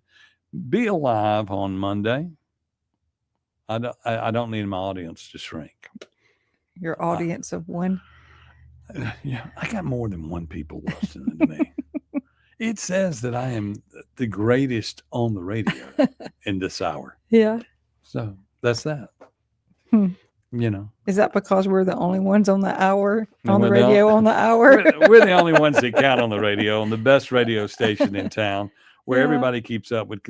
Be alive on Monday. I don't need my audience to shrink. Your audience of one. Yeah, I got more than one people listening to me. It says that I am the greatest on the radio in this hour. Yeah. So that's that. Hmm. We're Is that because we're the only ones on the hour, on the the radio on- on the hour? we're the only ones that count on the radio, on the best radio station in town, where Yeah. everybody keeps up with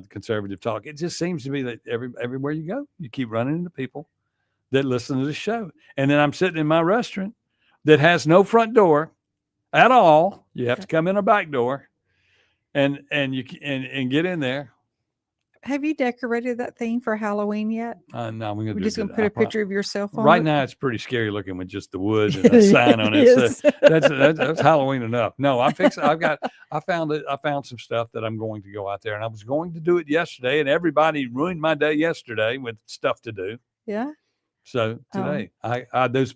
conservative talk. It just seems to be that everywhere you go, you keep running into people that listen to the show. And then I'm sitting in my restaurant that has no front door at all. You have to come in a back door, and get in there. Have you decorated that thing for Halloween yet? No, We're just going to put a picture of yourself on Right it? now, it's pretty scary looking with just the wood and a sign on it. Yes. So that's Halloween enough. No, I found some stuff that I'm going to go out there, and I was going to do it yesterday, and everybody ruined my day yesterday with stuff to do. Yeah. So Oh. today,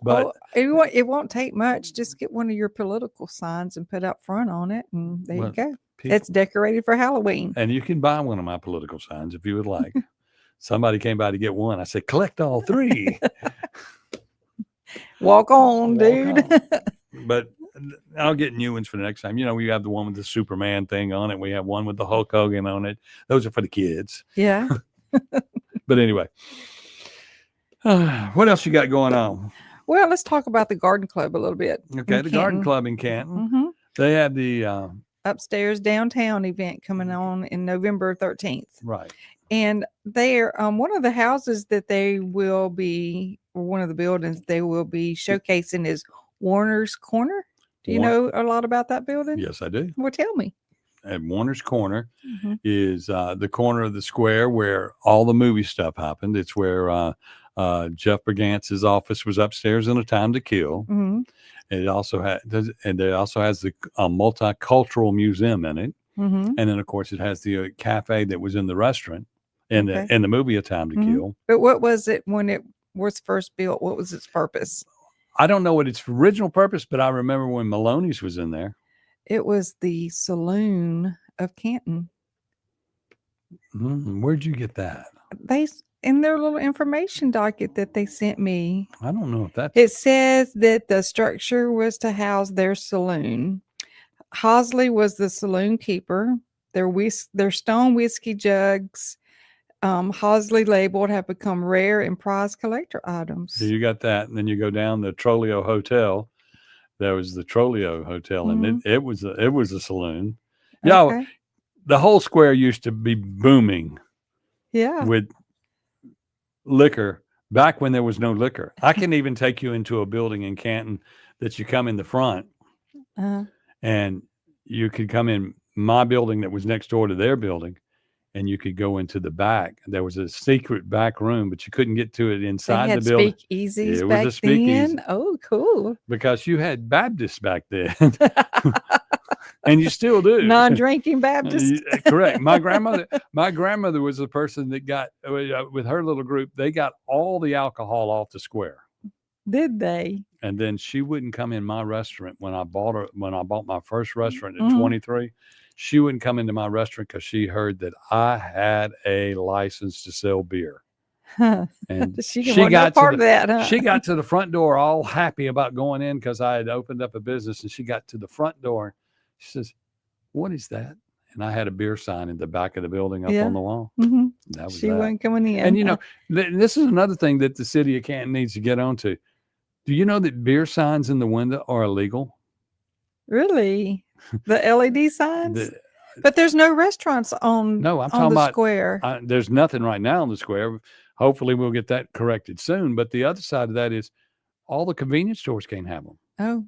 but It won't take much. Just get one of your political signs and put out front on it, and there Well, you go. people- It's decorated for Halloween. and you can buy one of my political signs if you would like. Somebody came by to get one. I said, collect all 3. Walk on, dude. But I'll get new ones for the next time. We have the one with the Superman thing on it. We have one with the Hulk Hogan on it. Those are for the kids. Yeah. But anyway, what else you got going on? Well, let's talk about the garden club a little bit. Okay, in the Garden Canton. Club in Canton. Mhm. They have the Upstairs downtown event coming on in November 13th. right. And they're one of the houses that they will be, or one of the buildings they will be showcasing is Warner's Corner. Do you know a lot about that building? Yes, I do. Well, tell me. At Warner's Corner Mhm. is the corner of the square where all the movie stuff happened. It's where Jeff Bergantz's office was upstairs in A Time to Kill. Mhm. It also has the multicultural museum in it, Mhm. and then of course it has the cafe that was in the restaurant in Okay. the movie A Time to Mhm. Kill. But what was it when it was first built? What was its purpose? I don't know what its original purpose, but I remember when Maloney's was in there. It was the Saloon of Canton. Where'd you get that? In their little information docket that they sent me. I don't know if that's. It says that the structure was to house their saloon. Hosley was the saloon keeper. Their stone whiskey jugs, Hosley labeled, have become rare and prized collector items. So you got that, and then you go down the Troleo Hotel. There was the Troleo Hotel, and it was a saloon. Yeah, Okay. the whole square used to be booming. Yeah. With liquor back when there was no liquor. I can even take you into a building in Canton that you come in the front, and you could come in my building that was next door to their building, and you could go into the back. There was a secret back room, but you couldn't get to it inside They had the building. speakeasies It was back a speakeasy. then. Oh, cool. Because you had Baptists back then. And you still do. Non-drinking Baptist. Correct. My grandmother was the person that got, with her little group, they got all the alcohol off the square. Did they? And then she wouldn't come in my restaurant when I bought my first restaurant at Mhm. 23. She wouldn't come into my restaurant because she heard that I had a license to sell beer. And She didn't want no part of that, huh? She got to the front door all happy about going in because I had opened up a business, and she got to the front door. She says, "What is that?" And I had a beer sign in the back of the building up on the wall. Mhm. That was She that. wasn't coming in. And you know, this is another thing that the city of Canton needs to get onto. Do you know that beer signs in the window are illegal? Really? The LED signs? But there's no restaurants on, No, I'm on talking the about square. There's nothing right now on the square. Hopefully, we'll get that corrected soon. But the other side of that is all the convenience stores can't have them. Oh,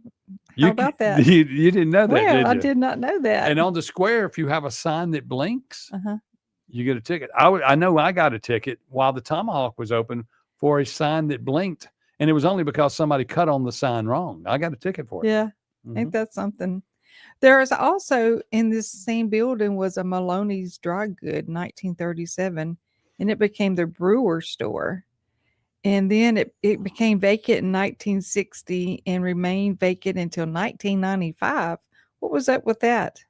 how about that? You didn't know that, Well, did you? I did not know that. And on the square, if you have a sign that blinks, Uh-huh. you get a ticket. I know I got a ticket while the Tomahawk was open for a sign that blinked, and it was only because somebody cut on the sign wrong. I got a ticket for it. Yeah. Ain't that something? There is also in this same building was a Maloney's Dry Good, 1937, and it became the brewer store. And then it became vacant in 1960 and remained vacant until 1995. What was up with that?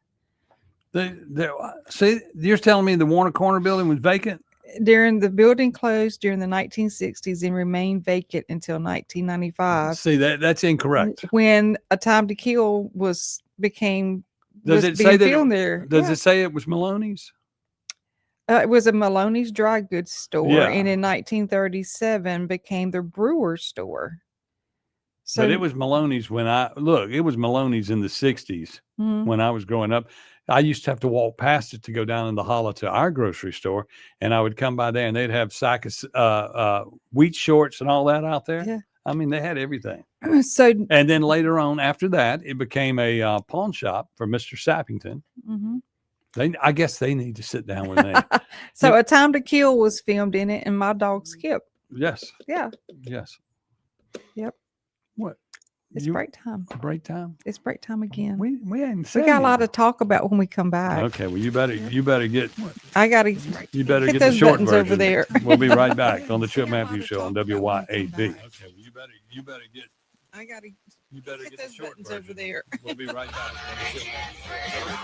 See, you're telling me the Warner Corner building was vacant? During the building closed during the 1960s and remained vacant until 1995. See, that's incorrect. When A Time to Kill became Does was it being say that? filmed there. Does Yeah. it say it was Maloney's? It was a Maloney's dry goods store, Yeah. and in 1937 became the brewer store. So But it was Maloney's it was Maloney's in the 60s Mhm. when I was growing up. I used to have to walk past it to go down in the hollow to our grocery store, and I would come by there and they'd have sack of wheat shorts and all that out there. Yeah. I mean, they had everything. So And then later on, after that, it became a pawn shop for Mr. Sappington. Mhm. I guess they need to sit down with me. So A Time to Kill was filmed in it, and My Dog Skip. Yes. Yeah. Yes. Yep. What? It's You- break time. Break time? It's break time again. We hadn't We said got a lot anything. to talk about when we come back. Okay, well, you better get I gotta you better hit get the those short buttons version. over there. We'll be right back on the Chip Matthews Show on WYAB. Okay, well, you better get I gotta you better hit get the those short buttons version. over there. We'll be right back on the Chip Matthews Show.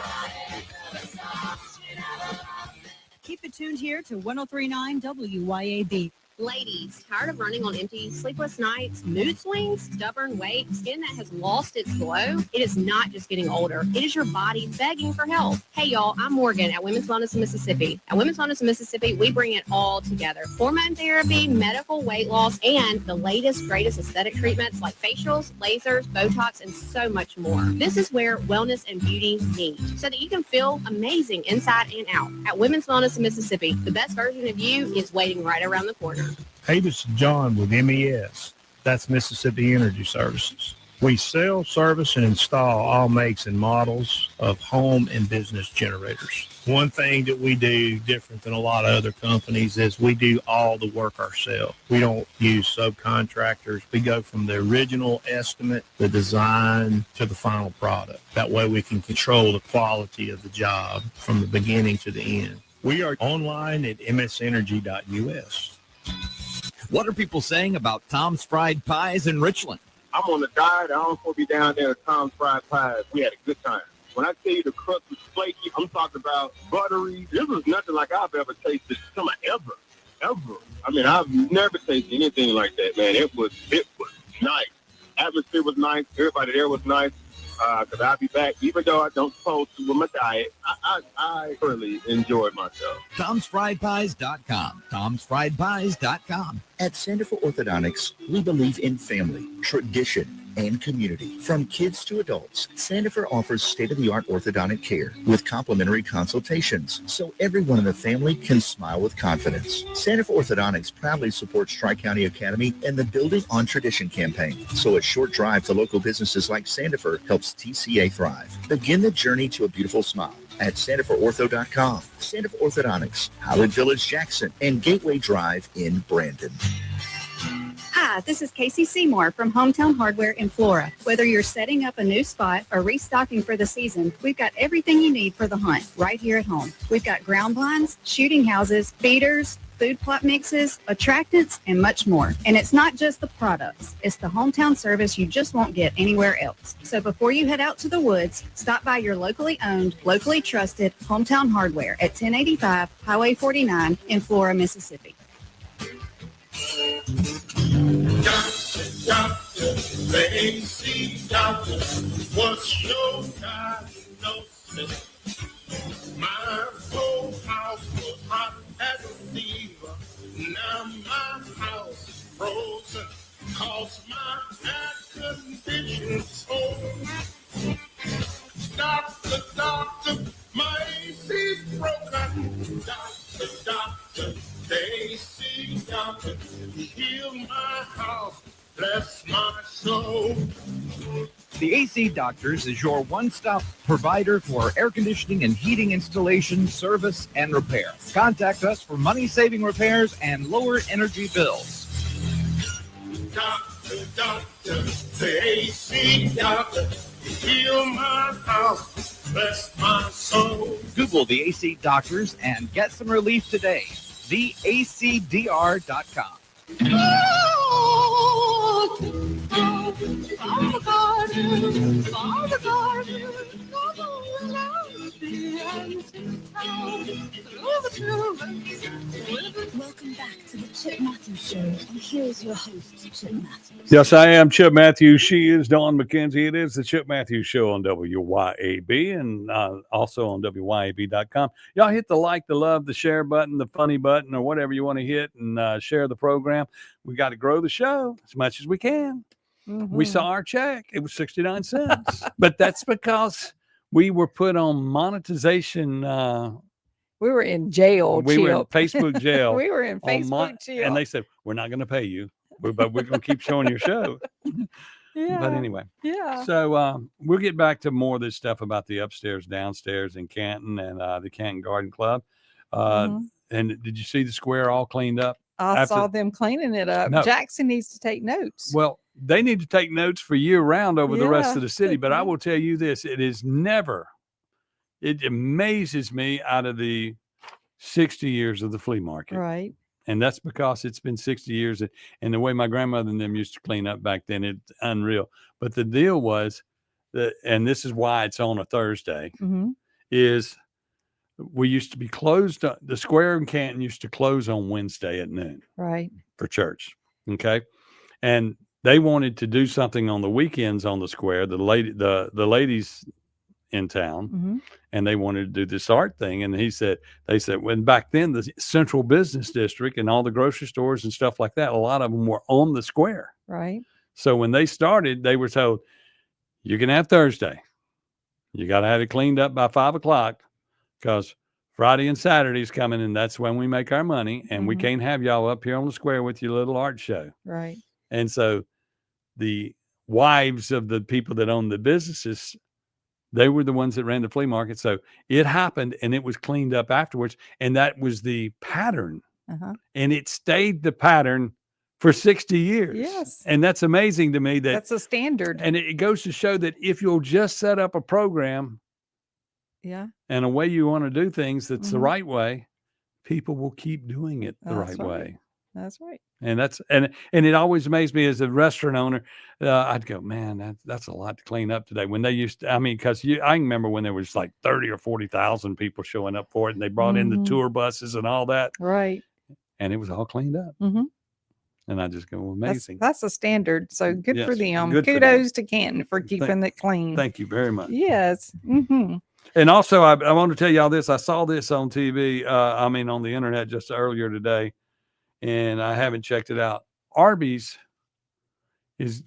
Keep it tuned here to 103.9 WYAB. Ladies, tired of running on empty, sleepless nights, mood swings, stubborn weight, skin that has lost its glow? It is not just getting older. It is your body begging for help. Hey, y'all, I'm Morgan at Women's Wellness in Mississippi. At Women's Wellness in Mississippi, we bring it all together. Hormone therapy, medical weight loss, and the latest, greatest aesthetic treatments like facials, lasers, Botox, and so much more. This is where wellness and beauty meet so that you can feel amazing inside and out. At Women's Wellness in Mississippi, the best version of you is waiting right around the corner. Hey, this is John with MES. That's Mississippi Energy Services. We sell, service, and install all makes and models of home and business generators. One thing that we do different than a lot of other companies is we do all the work ourselves. We don't use subcontractors. We go from the original estimate, the design, to the final product. That way we can control the quality of the job from the beginning to the end. We are online at msenergy.us. What are people saying about Tom's Fried Pies in Richland? I'm on a diet. I don't want to be down there at Tom's Fried Pies. We had a good time. When I tell you the crust was flaky, I'm talking about buttery. This was nothing like I've ever tasted. Ever. I mean, I've never tasted anything like that, man. It was nice. Atmosphere was nice. Everybody there was nice. Because I'll be back, even though I don't supposed to with my diet. I really enjoyed myself. Tom'sFriedPies.com. Tom'sFriedPies.com. At Sandifer Orthodontics, we believe in family, tradition, and community. From kids to adults, Sandifer offers state-of-the-art orthodontic care with complimentary consultations, so everyone in the family can smile with confidence. Sandifer Orthodontics proudly supports Tri-County Academy and the Building on Tradition campaign, so a short drive to local businesses like Sandifer helps TCA thrive. Begin the journey to a beautiful smile at SandiferOrtho.com. Sandifer Orthodontics, Highland Village, Jackson, and Gateway Drive in Brandon. Hi, this is Casey Seymour from Hometown Hardware in Flora. Whether you're setting up a new spot or restocking for the season, we've got everything you need for the hunt right here at home. We've got ground blinds, shooting houses, feeders, food plot mixes, attractants, and much more. And it's not just the products. It's the hometown service you just won't get anywhere else. So before you head out to the woods, stop by your locally owned, locally trusted Hometown Hardware at 1085 Highway 49 in Flora, Mississippi. Doctor, the AC doctor, what's your diagnosis? My whole house was hot as a fever. Now my house is frozen, cause my air conditioning so. Doctor, my AC's broken. Doctor, the AC doctor, heal my house, bless my soul. The AC Doctors is your one-stop provider for air conditioning and heating installation, service, and repair. Contact us for money-saving repairs and lower energy bills. Doctor, the AC doctor, heal my house, bless my soul. Google the AC Doctors and get some relief today. TheACDR.com. Welcome back to the Chip Matthews Show, and here's your host, Chip Matthews. Yes, I am Chip Matthews. She is Dawn McKenzie. It is the Chip Matthews Show on WYAB and also on WYAB.com. Y'all hit the like, the love, the share button, the funny button, or whatever you want to hit, and share the program. We got to grow the show as much as we can. Mm-hmm. We saw our check. It was 69 cents. But that's because we were put on monetization. We were in jail. We were in Facebook jail. We were in Facebook jail. And they said, we're not going to pay you, but we're going to keep showing your show. Yeah. But anyway. Yeah. So we'll get back to more of this stuff about the upstairs, downstairs in Canton and the Canton Garden Club. And did you see the square all cleaned up? I saw them cleaning it up. No. Jackson needs to take notes. Well, they need to take notes for year round over the rest of the city. But I will tell you this, it amazes me out of the 60 years of the flea market. Right. And that's because it's been 60 years. And the way my grandmother and them used to clean up back then, it's unreal. But the deal was that, and this is why it's on a Thursday, is we used to be closed. The square in Canton used to close on Wednesday at noon. Right. For church. Okay. And they wanted to do something on the weekends on the square, the ladies in town, and they wanted to do this art thing. And they said, when back then the central business district and all the grocery stores and stuff like that, a lot of them were on the square. Right. So when they started, they were told, you can have Thursday. You got to have it cleaned up by 5 o'clock because Friday and Saturday's coming, and that's when we make our money. And we can't have y'all up here on the square with your little art show. Right. And so the wives of the people that own the businesses, they were the ones that ran the flea market. So it happened and it was cleaned up afterwards. And that was the pattern. And it stayed the pattern for 60 years. Yes. And that's amazing to me. That's a standard. And it goes to show that if you'll just set up a program and a way you want to do things that's the right way, people will keep doing it the right way. That's right. And and it always amazed me as a restaurant owner. I'd go, man, that's a lot to clean up today. When they used to, I mean, because I can remember when there was like 30 or 40,000 people showing up for it, and they brought in the tour buses and all that. Right. And it was all cleaned up. Mm-hmm. And I just go, amazing. That's a standard. So good for Yes, them. good for them. Kudos to Canton for keeping it clean. Thank you very much. Yes. Mm-hmm. And also, I want to tell y'all this. I saw this on TV, on the internet just earlier today, and I haven't checked it out. Arby's is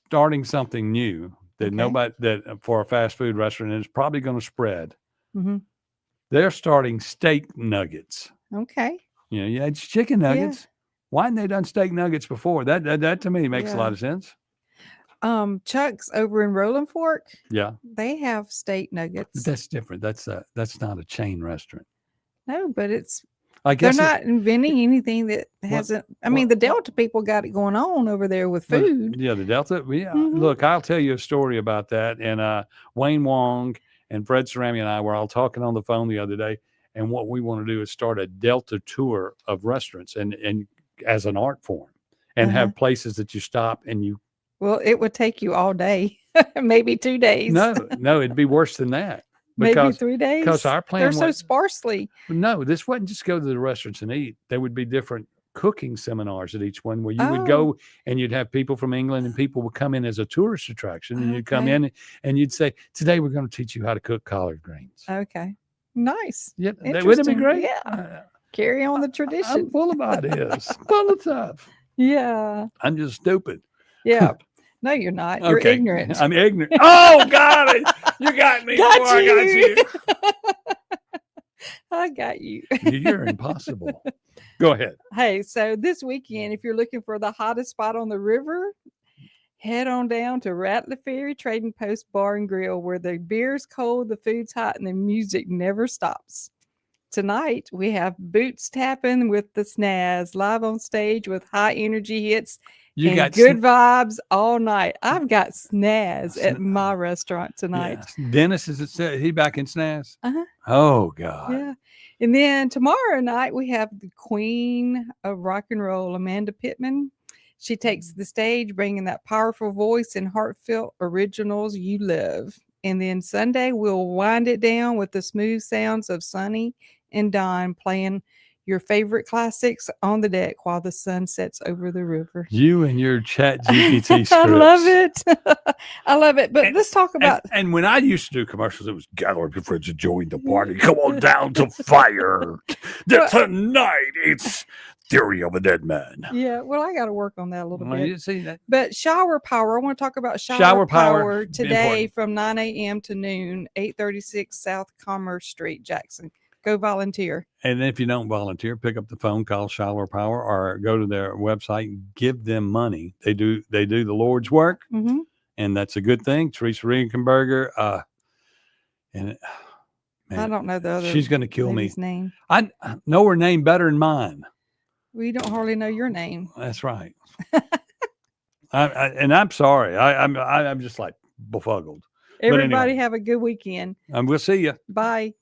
starting something new that that for a fast food restaurant is probably going to spread. Mm-hmm. They're starting steak nuggets. Okay. You had chicken nuggets. Why hadn't they done steak nuggets before? That to me makes a lot of sense. Chuck's over in Rolling Fork. Yeah. They have steak nuggets. That's different. That's not a chain restaurant. No, but I guess they're not inventing anything that hasn't. The Delta people got it going on over there with food. Yeah, the Delta. Yeah. Mhm. Look, I'll tell you a story about that. And Wayne Wong and Fred Cerami and I were all talking on the phone the other day. And what we want to do is start a Delta tour of restaurants and as an art form, and have places that you stop and you. Well, it would take you all day, maybe 2 days. No, it'd be worse than that. Maybe 3 days. Because our plan they're so was, sparsely. no, this wasn't just go to the restaurants and eat. There would be different cooking seminars at each one where you would go and you'd have people from England, and people would come in as a tourist attraction, and you'd come in and you'd say, today we're going to teach you how to cook collard greens. Okay. Nice. Yeah, that wouldn't it be great? Yeah. Carry on the tradition. I'm full of ideas. Full of stuff. Yeah. I'm just stupid. Yeah. No, you're not. You're Okay. ignorant. I'm ignorant. Oh, got it. You got me. Got before I got you. I got you. You're impossible. Go ahead. Hey, so this weekend, if you're looking for the hottest spot on the river, head on down to Rattler Ferry Trading Post Bar and Grill, where the beer's cold, the food's hot, and the music never stops. Tonight, we have Boots Tapping with the Snaz live on stage with high energy hits You and got good vibes all night. I've got Snaz at my restaurant tonight. Yeah. Dennis, he back in Snaz? Uh-huh. Oh, God. Yeah. And then tomorrow night, we have the queen of rock and roll, Amanda Pittman. She takes the stage, bringing that powerful voice and heartfelt originals you love. And then Sunday, we'll wind it down with the smooth sounds of Sonny and Don playing your favorite classics on the deck while the sun sets over the river. You and your chat GPT scripts. I love it. I love it. But let's talk about. And when I used to do commercials, it was gather up your friends to join the party. Come on down to fire. Tonight, it's Theory of a Dead Man. Yeah, well, I got to work on that a little Well, bit. you see that? But shower power, I want to talk about shower, Shower power, power today important. from 9 a.m. to noon, 836 South Commerce Street, Jackson. Go volunteer. And if you don't volunteer, pick up the phone, call Shower Power, or go to their website and give them money. They do the Lord's work, Mm-hmm. and that's a good thing. Teresa Regenberger, man, I don't know the other. she's going to kill me. lady's name. I know her name better than mine. We don't hardly know your name. That's right. And I'm sorry. I'm just like befuddled. But Everybody anyway, have a good weekend. we'll see you. Bye.